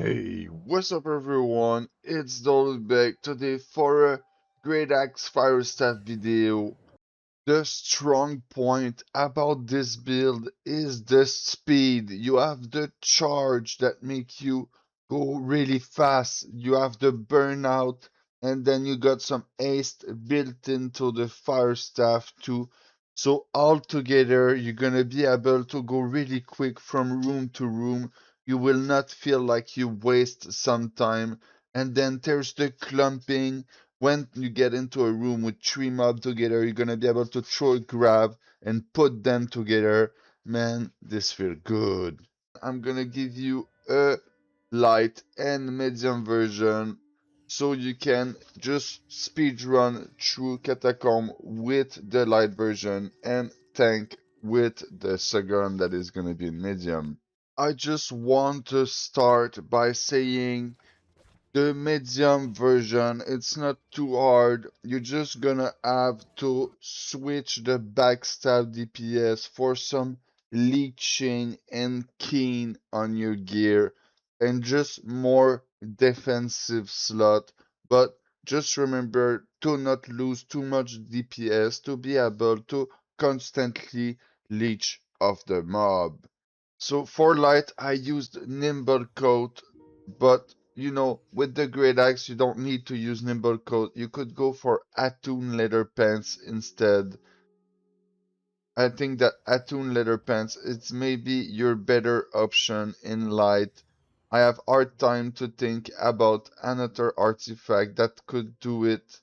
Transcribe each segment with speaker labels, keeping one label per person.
Speaker 1: Hey, what's up everyone? It's Dolly back today for a Great Axe Fire Staff video. The strong point about this build is the speed. You have the charge that make you go really fast. You have the burnout, and then you got some haste built into the fire staff too. So all together, you're gonna be able to go really quick from room to room. You will not feel like you waste some time. And then there's the clumping. When you get into a room with three mobs together, you're gonna be able to throw a grab and put them together. Man, this feels good. I'm gonna give you a light and medium version so you can just speed run through Catacomb with the light version and tank with the second that is gonna be medium. I just want to start by saying the medium version, it's not too hard. You're just gonna have to switch the backstab DPS for some leeching and keen on your gear and just more defensive slot. But just remember to not lose too much DPS to be able to constantly leech off the mob. So for light, I used Nimble Coat, but with the Great Axe, you don't need to use Nimble Coat. You could go for Aeternum leather pants instead. I think that Aeternum leather pants, it's maybe your better option in light. I have hard time to think about another artifact that could do it.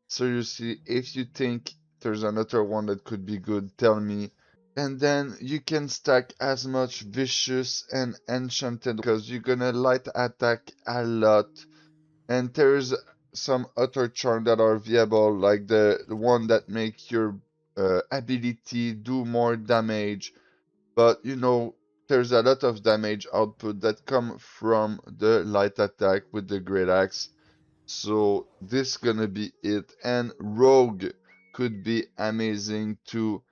Speaker 1: Seriously, if you think there's another one that could be good, tell me. And then you can stack as much vicious and enchanted because you're gonna light attack a lot. And there's some other charm that are viable, like the one that make your ability do more damage. But there's a lot of damage output that come from the light attack with the great axe. So this gonna be it. And Rogue could be amazing too,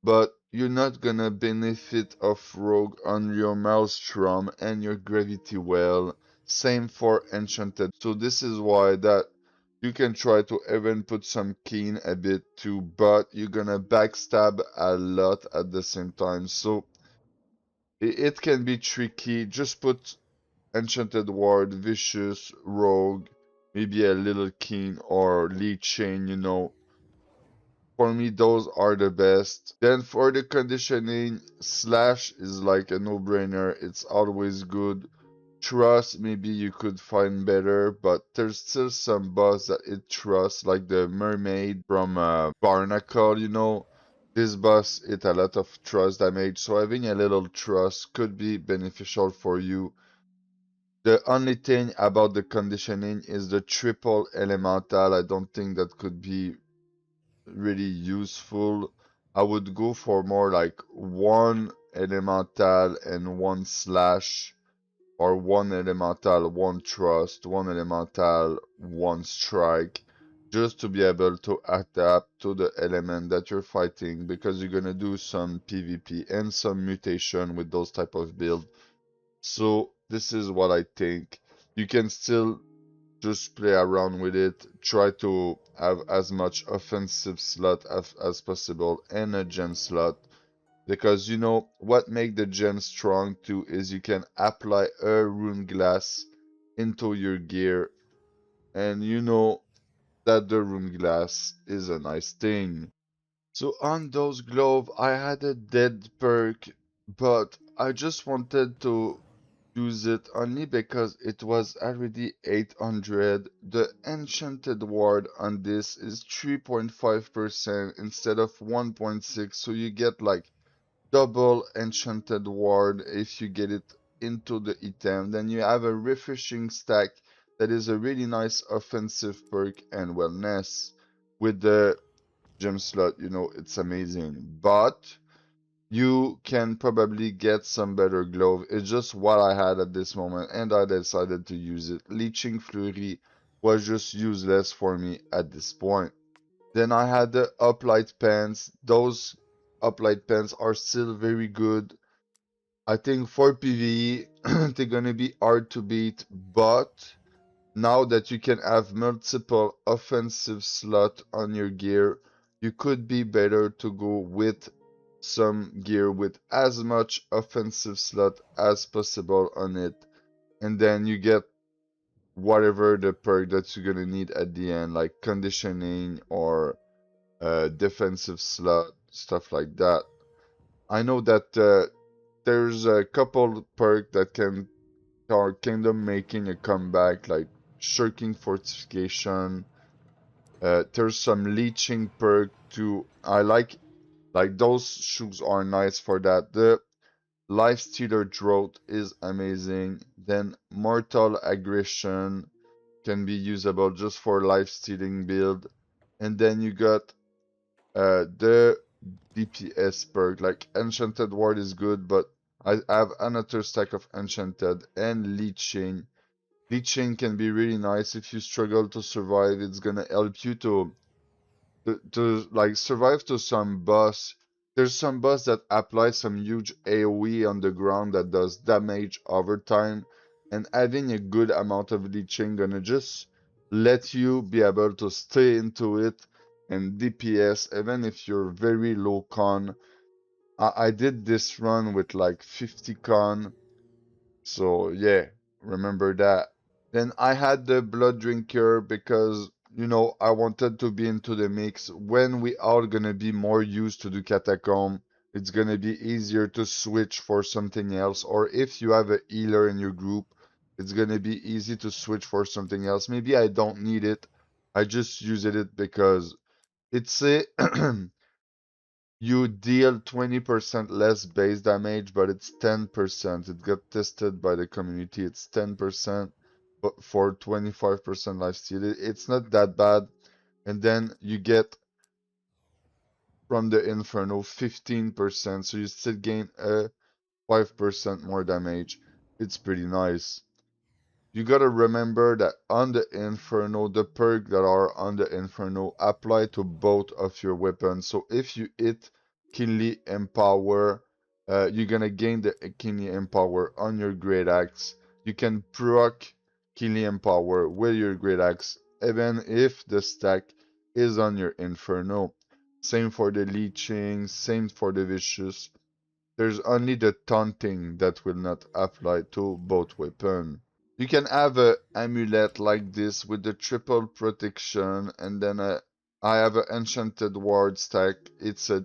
Speaker 1: but you're not gonna benefit of Rogue on your Maelstrom and your Gravity Well. Same for Enchanted. So this is why that you can try to even put some Keen a bit too, but you're gonna backstab a lot at the same time. So it can be tricky. Just put Enchanted Ward, Vicious, Rogue, maybe a little Keen or Lead Chain. For me, those are the best. Then for the conditioning, Slash is like a no-brainer. It's always good. Trust, maybe you could find better, but there's still some boss that it trusts, like the mermaid from Barnacle. This boss, it a lot of trust damage, so having a little trust could be beneficial for you. The only thing about the conditioning is the triple elemental. I don't think that could be really useful. I would go for more like one elemental and one slash, or one elemental, one trust, one elemental, one strike, just to be able to adapt to the element that you're fighting, because you're gonna do some PvP and some mutation with those type of build. So this is what I think. You can still just play around with it, try to have as much offensive slot as possible and a gem slot, because what make the gem strong too is you can apply a rune glass into your gear, and that the rune glass is a nice thing. So on those glove I had a dead perk, but I just wanted to use it only because it was already 800. The enchanted ward on this is 3.5% instead of 1.6, so you get like double enchanted ward if you get it into the item. Then you have a refreshing stack that is a really nice offensive perk and wellness. With the gem slot, it's amazing. But you can probably get some better glove. It's just what I had at this moment, and I decided to use it. Leeching Flurry was just useless for me at this point. Then I had the uplight pants. Those uplight pants are still very good. I think for PVE, they're gonna be hard to beat, but now that you can have multiple offensive slots on your gear, you could be better to go with some gear with as much offensive slot as possible on it, and then you get whatever the perk that you're gonna need at the end, like conditioning or defensive slot, stuff like that. I know that there's a couple perk that can are kind of making a comeback, like shirking fortification. There's some leeching perk too. I like those shoes are nice for that. The Lifestealer Drought is amazing. Then Mortal Aggression can be usable just for life-stealing build. And then you got the DPS perk. Like Enchanted Ward is good, but I have another stack of Enchanted and Leeching. Leeching can be really nice if you struggle to survive. It's gonna help you to like survive to some boss. There's some boss that apply some huge AoE on the ground that does damage over time, and having a good amount of leeching gonna just let you be able to stay into it and DPS even if you're very low con. I did this run with like 50 con, so yeah, remember that. Then I had the blood drinker because, I wanted to be into the mix. When we are gonna be more used to the catacomb, it's gonna be easier to switch for something else. Or if you have a healer in your group, it's gonna be easy to switch for something else. Maybe I don't need it. I just use it because it's a you deal 20% less base damage, but it's 10%. It got tested by the community. It's 10%, but for 25% lifesteal. It's not that bad. And then you get from the Inferno 15%, so you still gain a 5% more damage. It's pretty nice. You gotta remember that on the Inferno, the perks that are on the Inferno apply to both of your weapons. So if you hit Keenly Empower, you're gonna gain the Keenly Empower on your Great Axe. You can proc Keenly Empower with your Great Axe, even if the stack is on your Inferno. Same for the Leeching, same for the Vicious. There's only the Taunting that will not apply to both weapons. You can have a amulet like this with the triple protection, and then I have an enchanted ward stack. It's a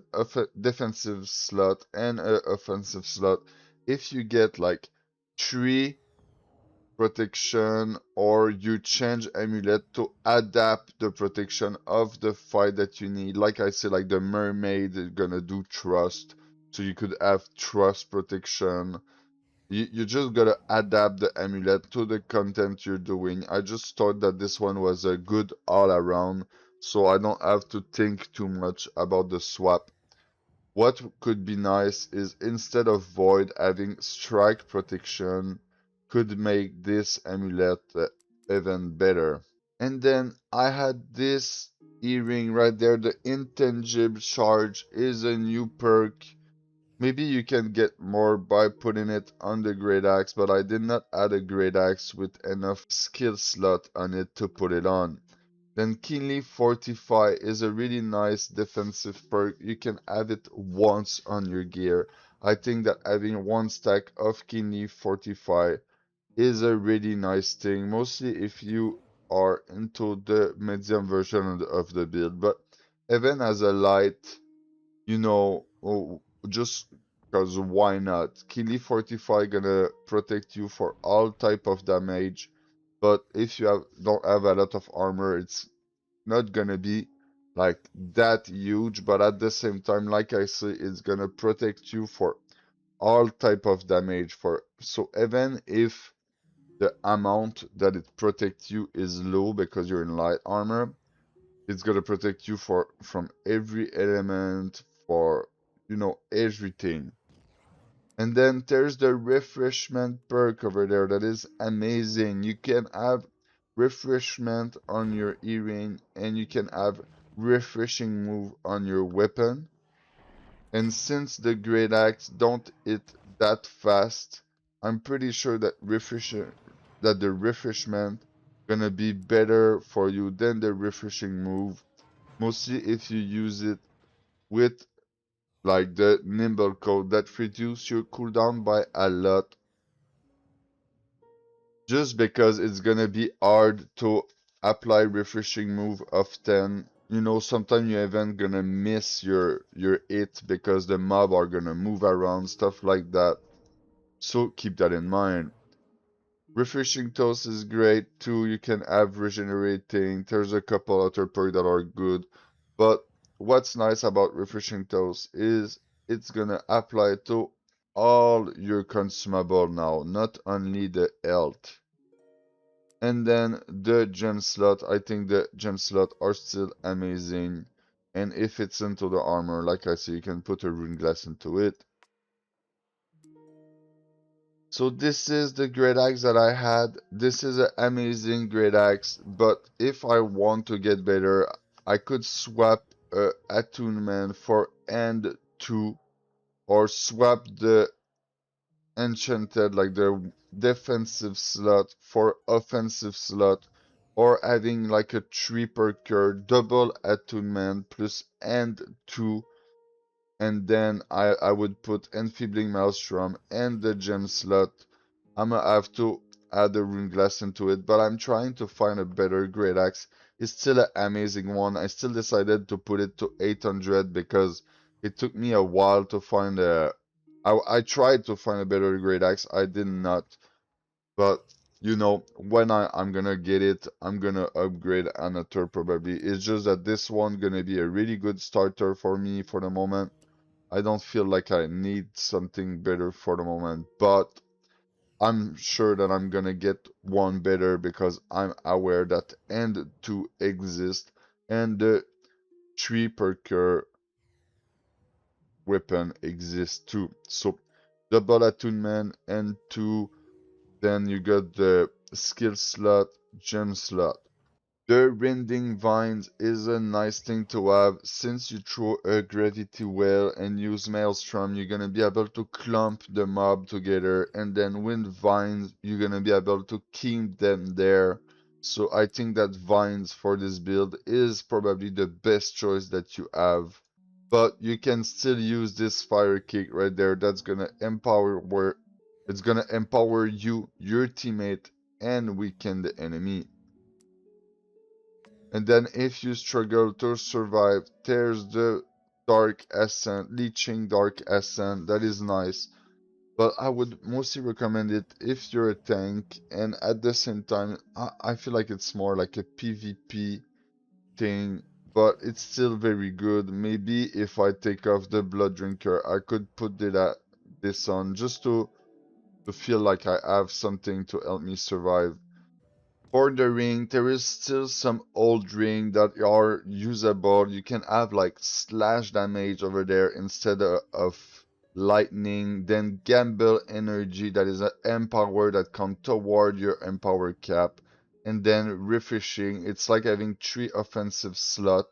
Speaker 1: defensive slot and a offensive slot. If you get like 3 protection or you change amulet to adapt the protection of the fight that you need. Like I said, like the mermaid is gonna do trust, so you could have trust protection. You just gotta adapt the amulet to the content you're doing. I just thought that this one was a good all around, so I don't have to think too much about the swap. What could be nice is instead of void having strike protection could make this amulet even better. And then I had this earring right there. The intangible charge is a new perk. Maybe you can get more by putting it on the great axe, but I did not add a great axe with enough skill slot on it to put it on. Then Keenly Fortify is a really nice defensive perk. You can have it once on your gear. I think that having one stack of Keenly Fortify is a really nice thing, mostly if you are into the medium version of the build. But even as a light, just because why not? Kili Fortify gonna protect you for all type of damage, but if you don't have a lot of armor, it's not gonna be like that huge, but at the same time, like I say, it's gonna protect you for all type of damage so even if the amount that it protects you is low because you're in light armor, it's gonna protect you from every element, for everything. And then there's the refreshment perk over there that is amazing. You can have refreshment on your earring and you can have refreshing move on your weapon. And since the great axe don't hit that fast, I'm pretty sure that the refreshment gonna be better for you than the refreshing move. Mostly if you use it with like the nimble code that reduce your cooldown by a lot, just because it's gonna be hard to apply refreshing move often. You know, sometimes you're even gonna miss your hit because the mob are gonna move around, stuff like that. So keep that in mind. Refreshing toast is great too. You can have regenerating. There's a couple other perks that are good. But what's nice about refreshing toast is it's gonna apply to all your consumable now, not only the health. And then the gem slot, I think the gem slot are still amazing. And if it's into the armor, like I say, you can put a rune glass into it. So this is the great axe that I had. This is an amazing great axe, but if I want to get better, I could swap Attunement for End 2 or swap the enchanted, like the defensive slot for offensive slot, or having like a 3 perker, double attunement plus end 2, and then I would put enfeebling maelstrom and the gem slot. I'm gonna have to add a rune glass into it, but I'm trying to find a better great axe. It's still an amazing one. I still decided to put it to 800 because it took me a while to find a. I tried to find a better great axe. I did not, but you know, when I'm gonna get it, I'm gonna upgrade another probably. It's just that this one gonna be a really good starter for me for the moment. I don't feel like I need something better for the moment, but I'm sure that I'm gonna get one better because I'm aware that End 2 exists and the 3 perker weapon exists too. So double attunement and 2, then you got the skill slot, gem slot. The rending vines is a nice thing to have. Since you throw a gravity well and use maelstrom, you're gonna be able to clump the mob together, and then with vines you're gonna be able to keep them there. So I think that vines for this build is probably the best choice that you have. But you can still use this fire kick right there. That's gonna empower where it's gonna empower you, your teammate, and weaken the enemy. And then if you struggle to survive, there's the Dark Ascent, Leeching Dark Ascent, that is nice. But I would mostly recommend it if you're a tank, and at the same time, I feel like it's more like a PvP thing, but it's still very good. Maybe if I take off the Blood Drinker, I could put this on just to feel like I have something to help me survive. For the ring, there is still some old ring that are usable. You can have like slash damage over there instead of lightning. Then gamble energy, that is an empower that come toward your empower cap. And then refreshing, it's like having 3 offensive slot.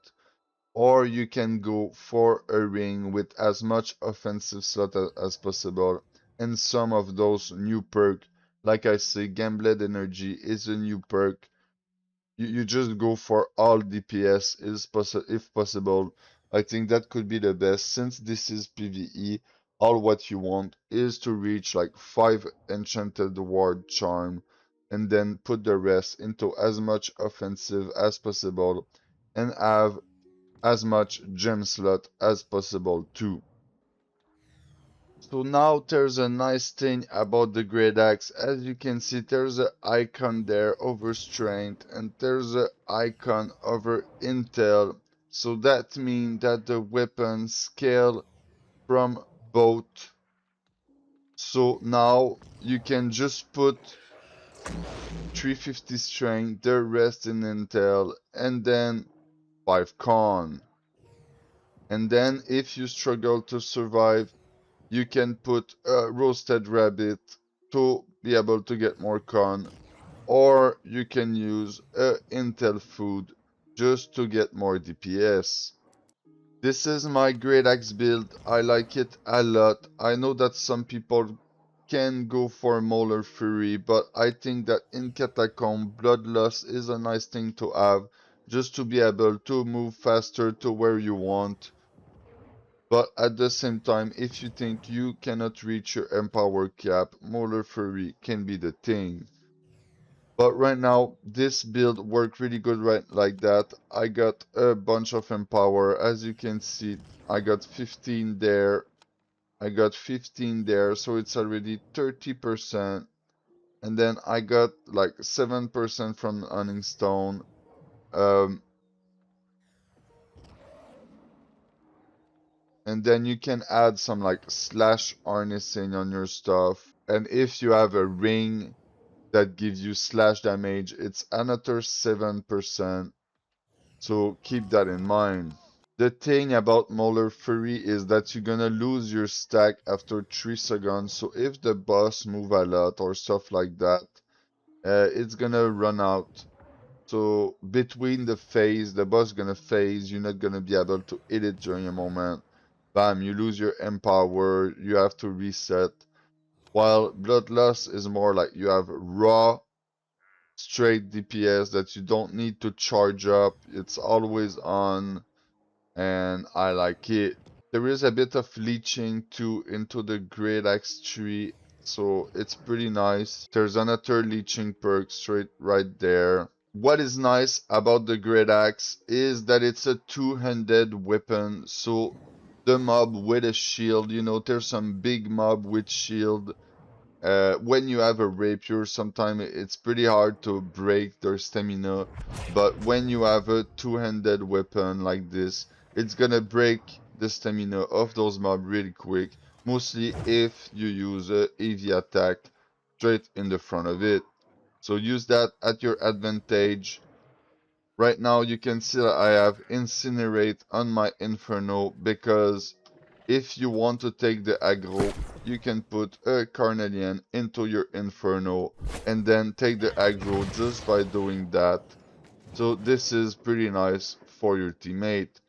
Speaker 1: Or you can go for a ring with as much offensive slot as possible. And some of those new perk, like I say, Gambled Energy is a new perk. You just go for all DPS if possible. I think that could be the best. Since this is PVE, all what you want is to reach like 5 Enchanted Ward Charm and then put the rest into as much offensive as possible and have as much gem slot as possible too. So now there's a nice thing about the Great Axe. As you can see, there's an icon there over strength and there's an icon over intel. So that means that the weapon scale from both. So now you can just put 350 strength, the rest in intel, and then 5 con. And then if you struggle to survive, you can put a roasted rabbit to be able to get more con, or you can use a intel food just to get more DPS. This is my great axe build. I like it a lot. I know that some people can go for Molar Fury, but I think that in Catacomb, Bloodlust is a nice thing to have, just to be able to move faster to where you want. But at the same time, if you think you cannot reach your Empower cap, Molar Fury can be the thing. But right now, this build worked really good right like that. I got a bunch of Empower. As you can see, I got 15 there. I got 15 there, so it's already 30%. And then I got like 7% from Hunting Stone. Um, and then you can add some like slash harnessing on your stuff. And if you have a ring that gives you slash damage, it's another 7%. So keep that in mind. The thing about Molar Fury is that you're gonna lose your stack after 3 seconds. So if the boss move a lot or stuff like that, it's gonna run out. So between the phase, the boss gonna phase, you're not gonna be able to hit it during a moment. Bam, you lose your empower, you have to reset. While Bloodlust is more like you have raw, straight DPS that you don't need to charge up. It's always on, and I like it. There is a bit of leeching too into the Great Axe tree, so it's pretty nice. There's another leeching perk straight right there. What is nice about the Great Axe is that it's a two-handed weapon, so the mob with a shield, you know, there's some big mob with shield. When you have a rapier, sometimes it's pretty hard to break their stamina, but when you have a two-handed weapon like this, it's gonna break the stamina of those mobs really quick, mostly if you use a heavy attack straight in the front of it. So use that at your advantage. Right now you can see that I have Incinerate on my Inferno because if you want to take the aggro, you can put a Carnelian into your Inferno and then take the aggro just by doing that. So this is pretty nice for your teammate.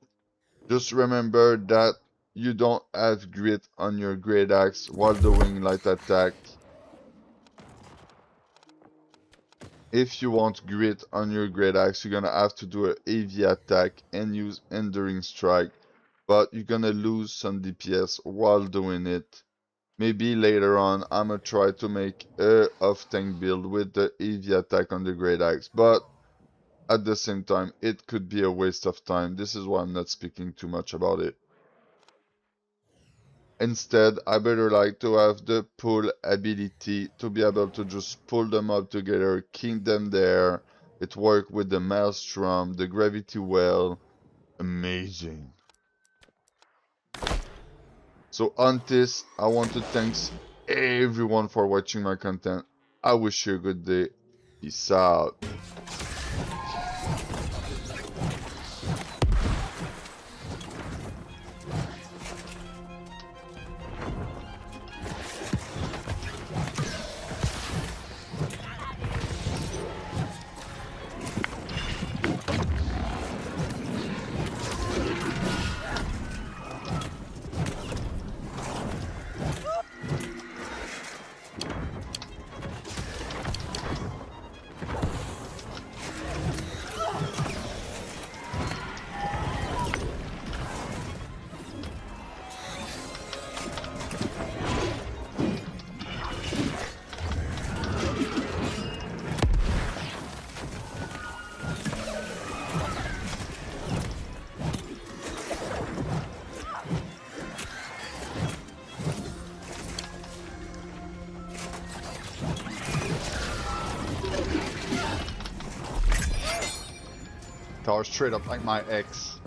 Speaker 1: Just remember that you don't have grit on your Great Axe while doing light attack. If you want grit on your Great Axe, you're gonna have to do a heavy attack and use Enduring Strike, but you're gonna lose some DPS while doing it. Maybe later on, I'ma try to make a off-tank build with the heavy attack on the Great Axe, but at the same time, it could be a waste of time. This is why I'm not speaking too much about it. Instead, I better like to have the pull ability to be able to just pull them up together, keep them there. It worked with the Maelstrom, the Gravity Well. Amazing. So on this, I want to thank everyone for watching my content. I wish you a good day. Peace out.
Speaker 2: Tower straight up like my ex.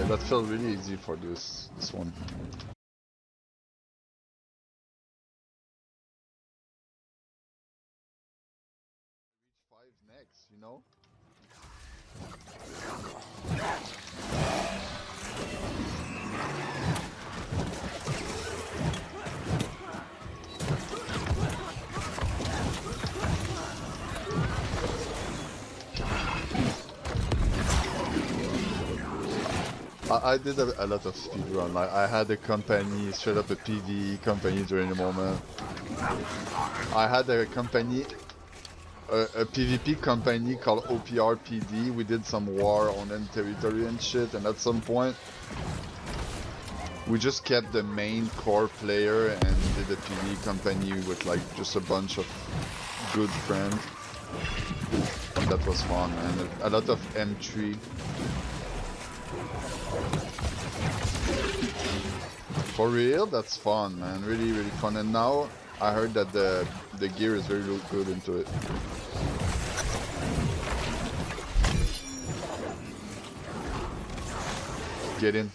Speaker 1: That felt really easy for this one. Reach 5 next, you know? I did a lot of speedrun. Like I had a company, straight up a PVE company during the moment. I had a company, a PvP company called OPRPD. We did some war on end territory and shit, and at some point we just kept the main core player and did a PvE company with like just a bunch of good friends. And that was fun, and a lot of M3. For real, that's fun, man. Really, really fun. And now I heard that the gear is very good into it. Get in.